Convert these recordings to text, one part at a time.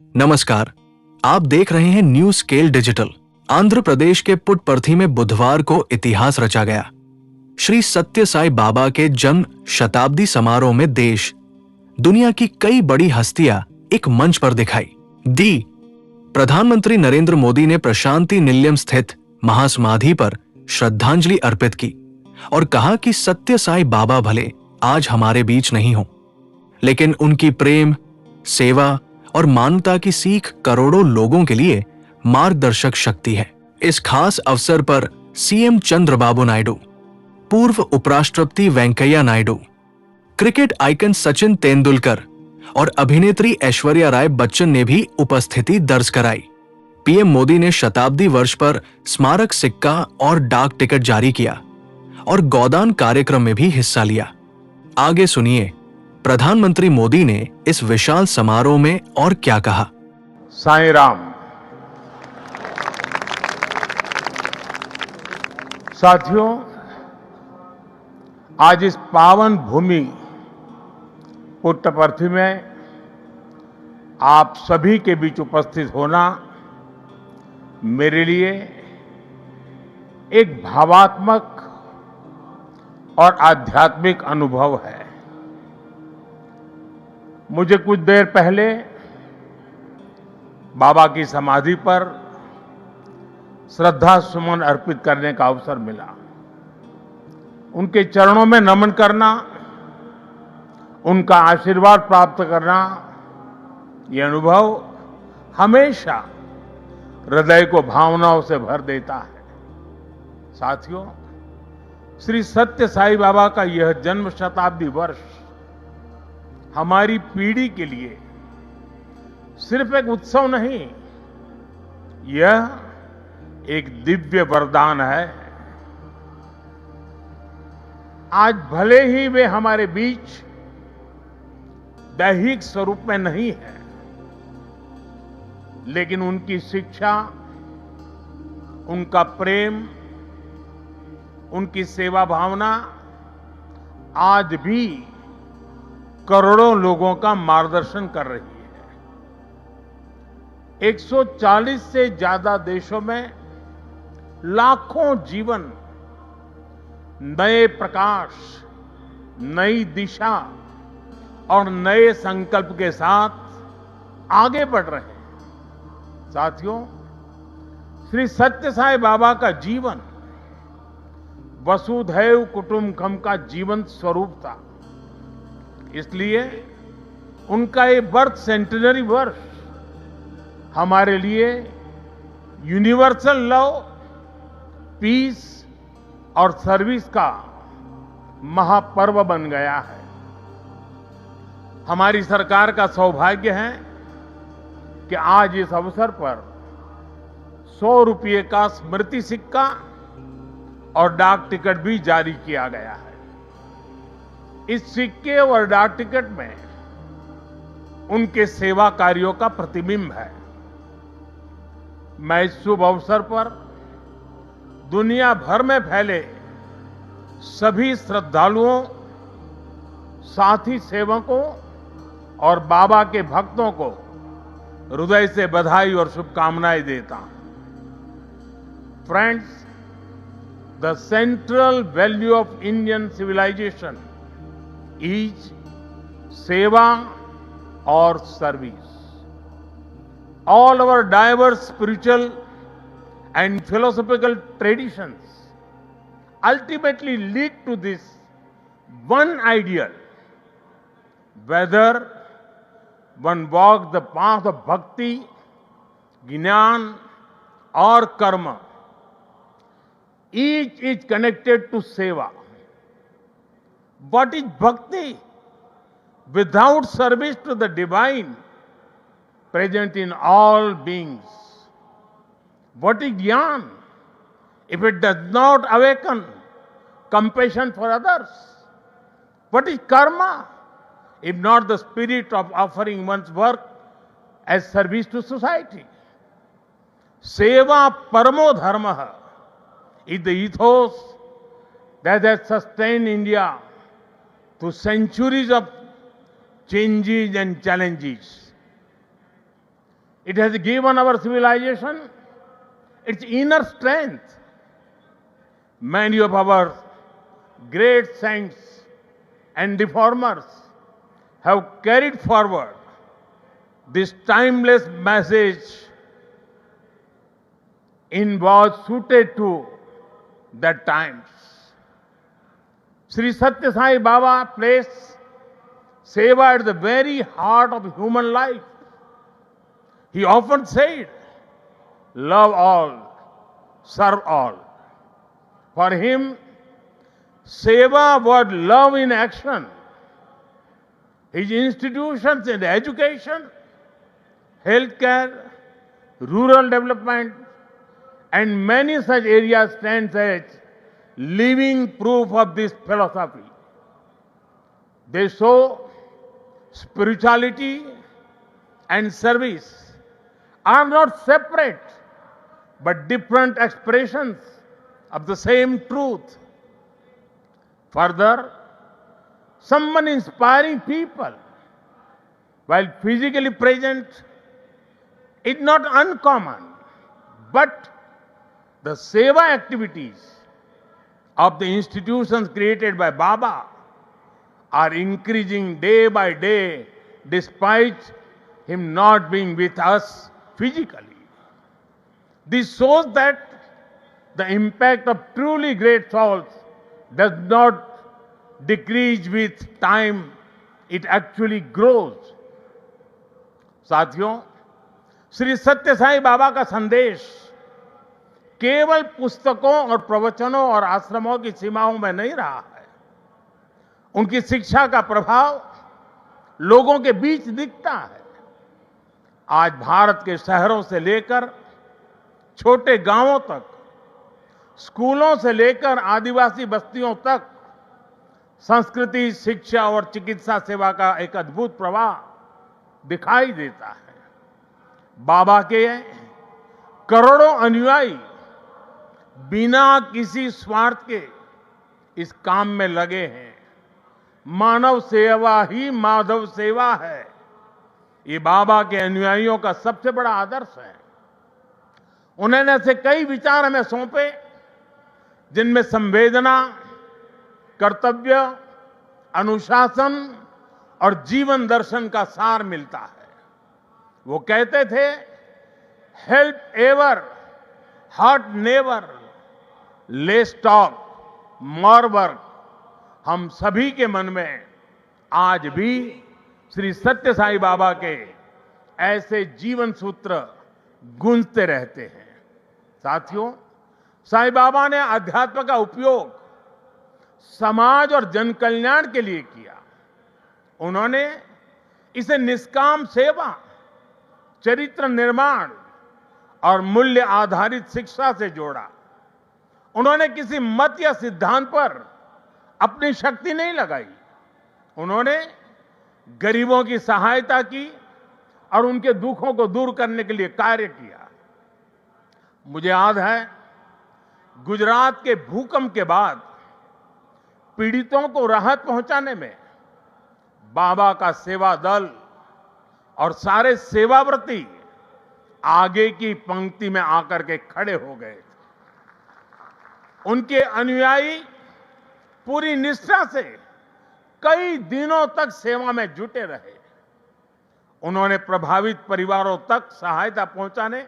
नमस्कार, आप देख रहे हैं new scale digital. Andhra Pradesh के पुट्टपर्थी में बुधवार को इतिहास रचा गया। श्री सत्य साई बाबा के जन्म शताब्दी समारोह में देश दुनिया की कई बड़ी हस्तियां एक मंच पर दिखाई दी। प्रधानमंत्री नरेंद्र मोदी ने प्रशांति निलयम स्थित महासमाधि पर श्रद्धांजलि अर्पित की और कहा कि सत्य साई बाबा भले आज हमारे बीच नहीं हो, लेकिन उनकी प्रेम, सेवा और मानवता की सीख करोड़ों लोगों के लिए मार्गदर्शक शक्ति है। इस खास अवसर पर सीएम चंद्रबाबू नायडू, पूर्व उपराष्ट्रपति वेंकैया नायडू, क्रिकेट आइकन सचिन तेंदुलकर और अभिनेत्री ऐश्वर्या राय बच्चन ने भी उपस्थिति दर्ज कराई। पीएम मोदी ने शताब्दी वर्ष पर स्मारक सिक्का और डाक टिकट जारी किया और गोदान कार्यक्रम में भी हिस्सा लिया। आगे सुनिए प्रधानमंत्री मोदी ने इस विशाल समारोह में और क्या कहा। साईं राम। साथियों, आज इस पावन भूमि पुट्टपर्थी में आप सभी के बीच उपस्थित होना मेरे लिए एक भावात्मक और आध्यात्मिक अनुभव है। मुझे कुछ देर पहले बाबा की समाधि पर श्रद्धा सुमन अर्पित करने का अवसर मिला। उनके चरणों में नमन करना, उनका आशीर्वाद प्राप्त करना, ये अनुभव हमेशा हृदय को भावनाओं से भर देता है। साथियों, श्री सत्य साई बाबा का यह जन्म शताब्दी वर्ष हमारी पीढ़ी के लिए सिर्फ एक उत्सव नहीं, यह एक दिव्य वरदान है। आज भले ही वे हमारे बीच दैहिक स्वरूप में नहीं है, लेकिन उनकी शिक्षा, उनका प्रेम, उनकी सेवा भावना आज भी करोड़ों लोगों का मार्गदर्शन कर रही है। 140 से ज्यादा देशों में लाखों जीवन नए प्रकाश, नई दिशा और नए संकल्प के साथ आगे बढ़ रहे हैं। साथियों, श्री सत्य साई बाबा का जीवन वसुधैव कुटुंबकम का जीवंत स्वरूप था। इसलिए उनका ये बर्थ सेंटेनरी वर्ष हमारे लिए यूनिवर्सल लव, पीस और सर्विस का महापर्व बन गया है। हमारी सरकार का सौभाग्य है कि आज इस अवसर पर 100 रुपये का स्मृति सिक्का और डाक टिकट भी जारी किया गया है। इस सिक्के और डाक टिकट में उनके सेवा कार्यों का प्रतिबिंब है। मैं इस शुभ अवसर पर दुनिया भर में फैले सभी श्रद्धालुओं, साथी सेवकों और बाबा के भक्तों को हृदय से बधाई और शुभकामनाएं देता हूं। Friends, the central value of Indian civilization is seva or service. All our diverse spiritual and philosophical traditions ultimately lead to this one ideal. Whether one walks the path of bhakti, jnana or karma, each is connected to seva. What is bhakti without service to the divine present in all beings? What is jnana if it does not awaken compassion for others? What is karma if not the spirit of offering one's work as service to society? Seva paramo dharma is the ethos that has sustained India through centuries of changes and challenges. It has given our civilization its inner strength. Many of our great saints and reformers have carried forward this timeless message in was suited to the times. Sri Satya Sai Baba placed seva at the very heart of human life. He often said, love all, serve all. For him, seva was love in action. His institutions in education, healthcare, rural development, and many such areas stand as living proof of this philosophy. They show spirituality and service are not separate but different expressions of the same truth. Further, someone inspiring people while physically present is not uncommon, but the seva activities of the institutions created by Baba are increasing day by day despite him not being with us physically. This shows that the impact of truly great souls does not decrease with time, it actually grows. साथियों, श्री सत्य साई बाबा का संदेश केवल पुस्तकों और प्रवचनों और आश्रमों की सीमाओं में नहीं रहा है। उनकी शिक्षा का प्रभाव लोगों के बीच दिखता है। आज भारत के शहरों से लेकर छोटे गांवों तक, स्कूलों से लेकर आदिवासी बस्तियों तक संस्कृति, शिक्षा और चिकित्सा सेवा का एक अद्भुत प्रवाह दिखाई देता है। बाबा के करोड़ों अनुयायी बिना किसी स्वार्थ के इस काम में लगे हैं। मानव सेवा ही माधव सेवा है, ये बाबा के अनुयायियों का सबसे बड़ा आदर्श है। उन्होंने ऐसे कई विचार हमें सौंपे जिनमें संवेदना, कर्तव्य, अनुशासन और जीवन दर्शन का सार मिलता है। वो कहते थे, help ever, hurt never, less talk, more work. हम सभी के मन में आज भी श्री सत्य साई बाबा के ऐसे जीवन सूत्र गूंजते रहते हैं। साथियों, साई बाबा ने अध्यात्म का उपयोग समाज और जन कल्याण के लिए किया। उन्होंने इसे निष्काम सेवा, चरित्र निर्माण और मूल्य आधारित शिक्षा से जोड़ा। उन्होंने किसी मत या सिद्धांत पर अपनी शक्ति नहीं लगाई। उन्होंने गरीबों की सहायता की और उनके दुखों को दूर करने के लिए कार्य किया। मुझे याद है, गुजरात के भूकंप के बाद पीड़ितों को राहत पहुंचाने में बाबा का सेवा दल और सारे सेवाव्रती आगे की पंक्ति में आकर के खड़े हो गए। उनके अनुयायी पूरी निष्ठा से कई दिनों तक सेवा में जुटे रहे। उन्होंने प्रभावित परिवारों तक सहायता पहुंचाने,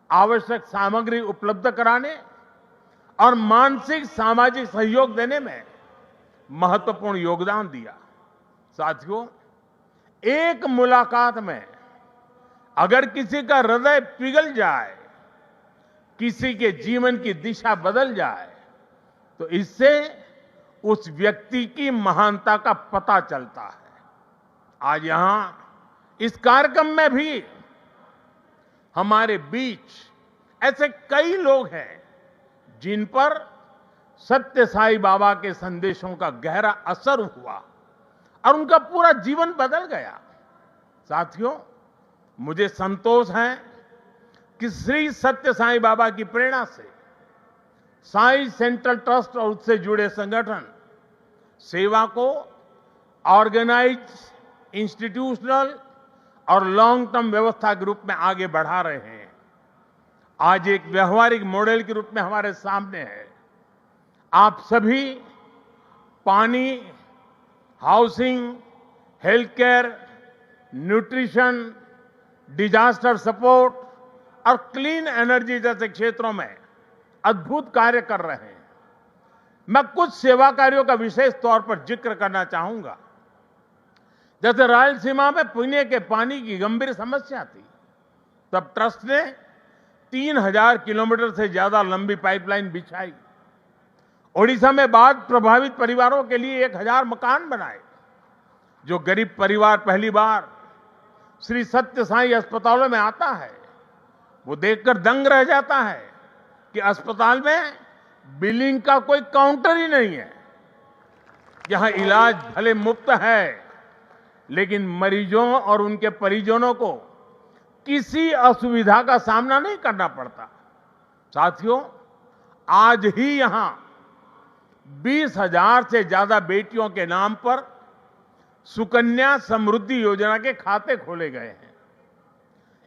आवश्यक सामग्री उपलब्ध कराने और मानसिक सामाजिक सहयोग देने में महत्वपूर्ण योगदान दिया। साथियों, एक मुलाकात में अगर किसी का हृदय पिघल जाए, किसी के जीवन की दिशा बदल जाए, तो इससे उस व्यक्ति की महानता का पता चलता है। आज यहां इस कार्यक्रम में भी हमारे बीच ऐसे कई लोग हैं जिन पर सत्य साई बाबा के संदेशों का गहरा असर हुआ और उनका पूरा जीवन बदल गया। साथियों, मुझे संतोष है कि श्री सत्य साई बाबा की प्रेरणा से साई सेंट्रल ट्रस्ट और उससे जुड़े संगठन सेवा को ऑर्गेनाइज, इंस्टीट्यूशनल और लॉन्ग टर्म व्यवस्था के रूप में आगे बढ़ा रहे हैं, आज एक व्यवहारिक मॉडल के रूप में हमारे सामने है। आप सभी पानी, housing, health care, nutrition, disaster support और क्लीन एनर्जी जैसे क्षेत्रों में अद्भुत कार्य कर रहे हैं। मैं कुछ सेवा कार्यों का विशेष तौर पर जिक्र करना चाहूंगा। जैसे रायलसीमा में पीने के पानी की गंभीर समस्या थी, तब ट्रस्ट ने 3000 किलोमीटर से ज्यादा लंबी पाइपलाइन बिछाई। ओडिशा में बाढ़ प्रभावित परिवारों के लिए 1000 मकान बनाए। जो गरीब परिवार पहली बार श्री सत्य साई अस्पतालों में आता है, वो देखकर दंग रह जाता है कि अस्पताल में बिलिंग का कोई काउंटर ही नहीं है। यहां इलाज भले मुफ्त है, लेकिन मरीजों और उनके परिजनों को किसी असुविधा का सामना नहीं करना पड़ता। साथियों, आज ही यहां 20,000 से ज्यादा बेटियों के नाम पर सुकन्या समृद्धि योजना के खाते खोले गए हैं।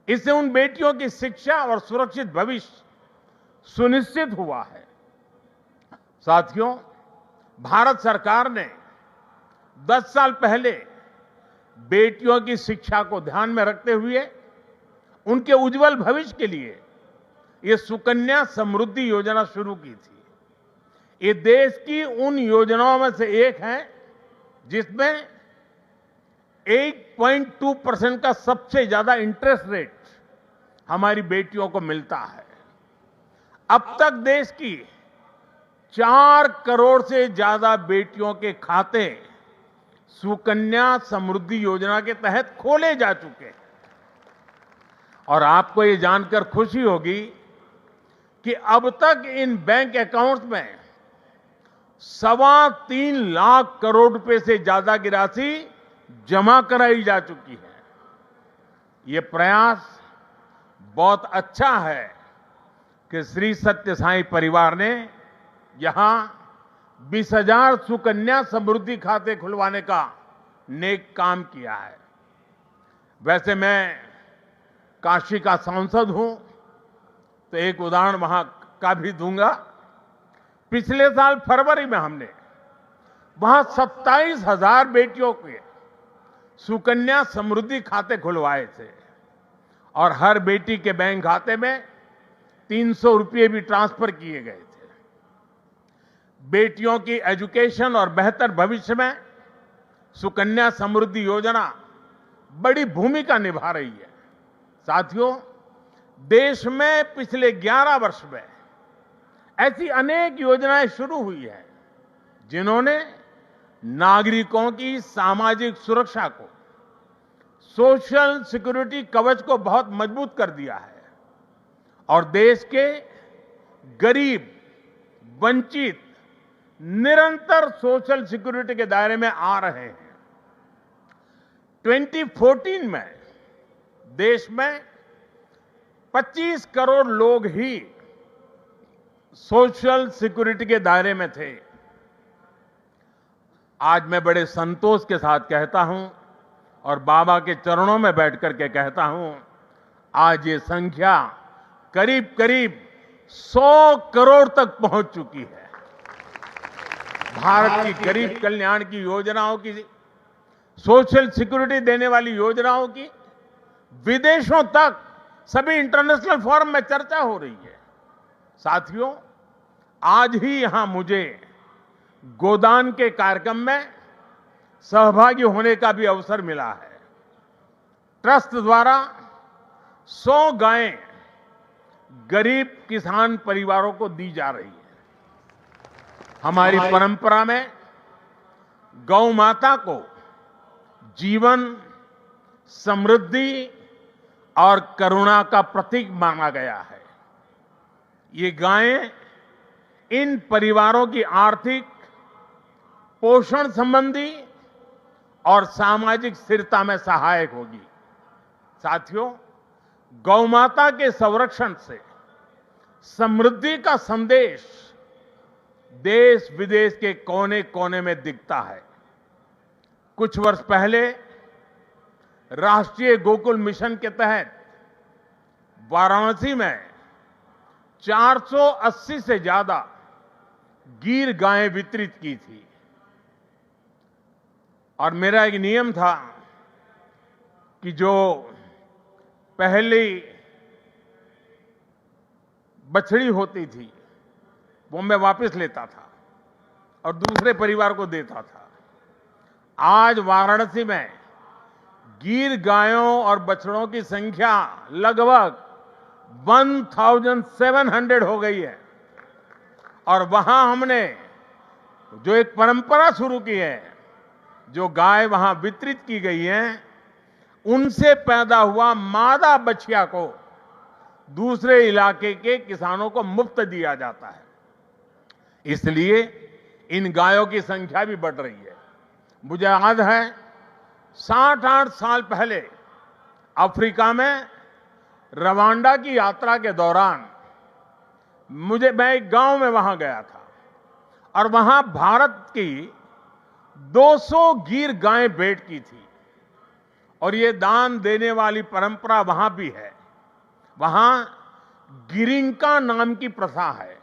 इससे उन बेटियों की शिक्षा और सुरक्षित भविष्य सुनिश्चित हुआ है। साथियों, भारत सरकार ने 10 साल पहले बेटियों की शिक्षा को ध्यान में रखते हुए उनके उज्जवल भविष्य के लिए ये सुकन्या समृद्धि योजना शुरू की थी। ये देश की उन योजनाओं में से एक है जिसमें 8.2% का सबसे ज्यादा इंटरेस्ट रेट हमारी बेटियों को मिलता है। अब तक देश की 4 करोड़ से ज्यादा बेटियों के खाते सुकन्या समृद्धि योजना के तहत खोले जा चुके हैं। और आपको ये जानकर खुशी होगी कि अब तक इन बैंक अकाउंट्स में 3.25 लाख करोड़ रुपए से ज्यादा की राशि जमा कराई जा चुकी है। ये प्रयास बहुत अच्छा है कि श्री सत्य साई परिवार ने यहां 20,000 सुकन्या समृद्धि खाते खुलवाने का नेक काम किया है। वैसे मैं काशी का सांसद हूं, तो एक उदाहरण वहां का भी दूंगा। पिछले साल फरवरी में हमने वहां 27,000 बेटियों के सुकन्या समृद्धि खाते खुलवाए थे और हर बेटी के बैंक खाते में 300 रुपये भी ट्रांसफर किए गए थे। बेटियों की एजुकेशन और बेहतर भविष्य में सुकन्या समृद्धि योजना बड़ी भूमिका निभा रही है। साथियों, देश में पिछले 11 वर्ष में ऐसी अनेक योजनाएं शुरू हुई है जिन्होंने नागरिकों की सामाजिक सुरक्षा को, सोशल सिक्योरिटी कवच को बहुत मजबूत कर दिया है और देश के गरीब, वंचित निरंतर सोशल सिक्योरिटी के दायरे में आ रहे हैं। 2014 में देश में 25 करोड़ लोग ही सोशल सिक्योरिटी के दायरे में थे। आज मैं बड़े संतोष के साथ कहता हूं और बाबा के चरणों में बैठ करके कहता हूं, आज ये संख्या करीब करीब 100 करोड़ तक पहुंच चुकी है। भारत की गरीब कल्याण की योजनाओं की, सोशल सिक्योरिटी देने वाली योजनाओं की विदेशों तक सभी इंटरनेशनल फोरम में चर्चा हो रही है। साथियों, आज ही यहां मुझे गोदान के कार्यक्रम में सहभागी होने का भी अवसर मिला है। ट्रस्ट द्वारा 100 गायें गरीब किसान परिवारों को दी जा रही है। हमारी परंपरा में गौ माता को जीवन, समृद्धि और करुणा का प्रतीक माना गया है। ये गायें इन परिवारों की आर्थिक, पोषण संबंधी और सामाजिक स्थिरता में सहायक होगी। साथियों, गौ माता के संरक्षण से समृद्धि का संदेश देश विदेश के कोने कोने में दिखता है। कुछ वर्ष पहले राष्ट्रीय गोकुल मिशन के तहत वाराणसी में 480 से ज्यादा गीर गायें वितरित की थी। और मेरा एक नियम था कि जो पहली बछड़ी होती थी वो मैं वापस लेता था और दूसरे परिवार को देता था। आज वाराणसी में गीर गायों और बछड़ों की संख्या लगभग 1700 हो गई है। और वहां हमने जो एक परंपरा शुरू की है, जो गाय वहां वितरित की गई है, उनसे पैदा हुआ मादा बछिया को दूसरे इलाके के किसानों को मुफ्त दिया जाता है। इसलिए इन गायों की संख्या भी बढ़ रही है। मुझे याद है 60-8 साल पहले अफ्रीका में रवांडा की यात्रा के दौरान मैं एक गांव में वहां गया था और वहां भारत की 200 गीर गायें भेंट की थी। और ये दान देने वाली परंपरा वहां भी है। वहां गिरिंका नाम की प्रथा है,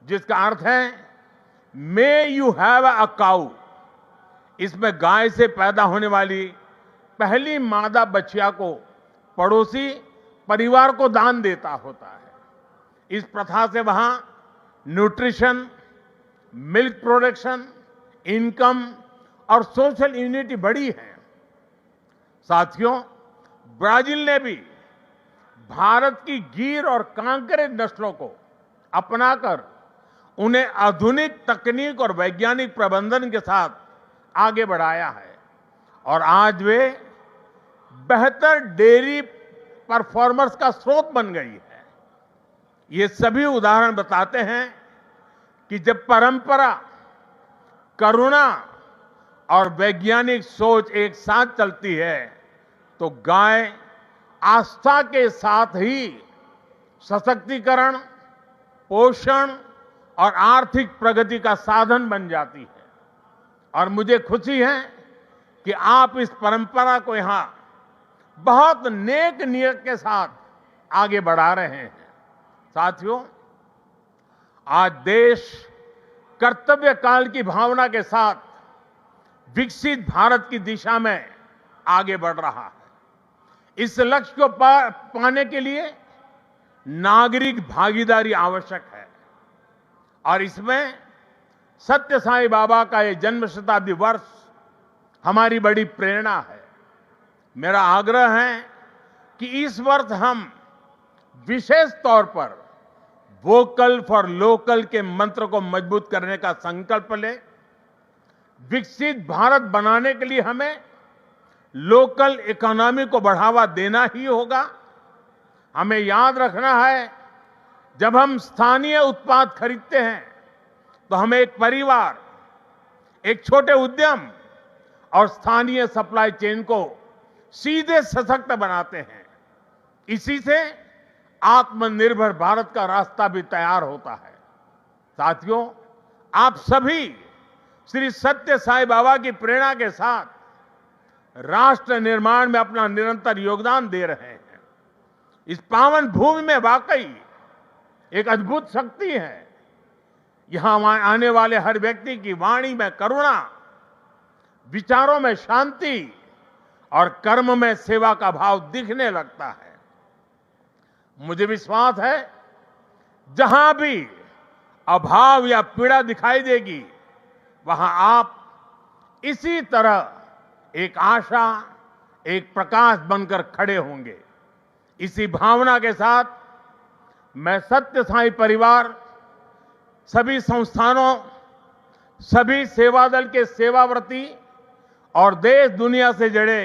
जिसका अर्थ है मे यू हैव अ काऊ। इसमें गाय से पैदा होने वाली पहली मादा बछिया को पड़ोसी परिवार को दान देता होता है। इस प्रथा से वहां न्यूट्रिशन, मिल्क प्रोडक्शन, इनकम और सोशल यूनिटी बढ़ी है। साथियों, ब्राजील ने भी भारत की गीर और कांकरे नस्लों को अपनाकर उन्हें आधुनिक तकनीक और वैज्ञानिक प्रबंधन के साथ आगे बढ़ाया है और आज वे बेहतर डेयरी परफॉर्मर्स का स्रोत बन गई है। ये सभी उदाहरण बताते हैं कि जब परंपरा, करुणा और वैज्ञानिक सोच एक साथ चलती है तो गाय आस्था के साथ ही सशक्तिकरण, पोषण और आर्थिक प्रगति का साधन बन जाती है। और मुझे खुशी है कि आप इस परंपरा को यहां बहुत नेक नियत के साथ आगे बढ़ा रहे हैं। साथियों, आज देश कर्तव्य काल की भावना के साथ विकसित भारत की दिशा में आगे बढ़ रहा है। इस लक्ष्य को पाने के लिए नागरिक भागीदारी आवश्यक है और इसमें सत्य साई बाबा का ये जन्म शताब्दी वर्ष हमारी बड़ी प्रेरणा है। मेरा आग्रह है कि इस वर्ष हम विशेष तौर पर वोकल फॉर लोकल के मंत्र को मजबूत करने का संकल्प लें। विकसित भारत बनाने के लिए हमें लोकल इकोनॉमी को बढ़ावा देना ही होगा। हमें याद रखना है, जब हम स्थानीय उत्पाद खरीदते हैं तो हमें एक परिवार, एक छोटे उद्यम और स्थानीय सप्लाई चेन को सीधे सशक्त बनाते हैं। इसी से आत्मनिर्भर भारत का रास्ता भी तैयार होता है। साथियों, आप सभी श्री सत्य साई बाबा की प्रेरणा के साथ राष्ट्र निर्माण में अपना निरंतर योगदान दे रहे हैं। इस पावन भूमि में वाकई एक अद्भुत शक्ति है। यहां आने वाले हर व्यक्ति की वाणी में करुणा, विचारों में शांति और कर्म में सेवा का भाव दिखने लगता है। मुझे विश्वास है, जहां भी अभाव या पीड़ा दिखाई देगी, वहां आप इसी तरह एक आशा, एक प्रकाश बनकर खड़े होंगे। इसी भावना के साथ मैं सत्य साई परिवार, सभी संस्थानों, सभी सेवा दल के सेवाव्रती और देश दुनिया से जुड़े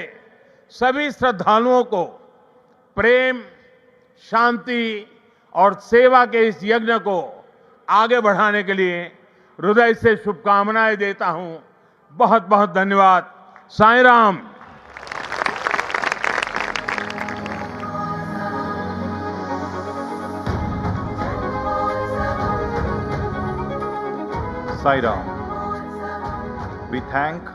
सभी श्रद्धालुओं को प्रेम, शांति और सेवा के इस यज्ञ को आगे बढ़ाने के लिए हृदय से शुभकामनाएं देता हूं। बहुत बहुत धन्यवाद। Sai Ram. Sai Ram. We thank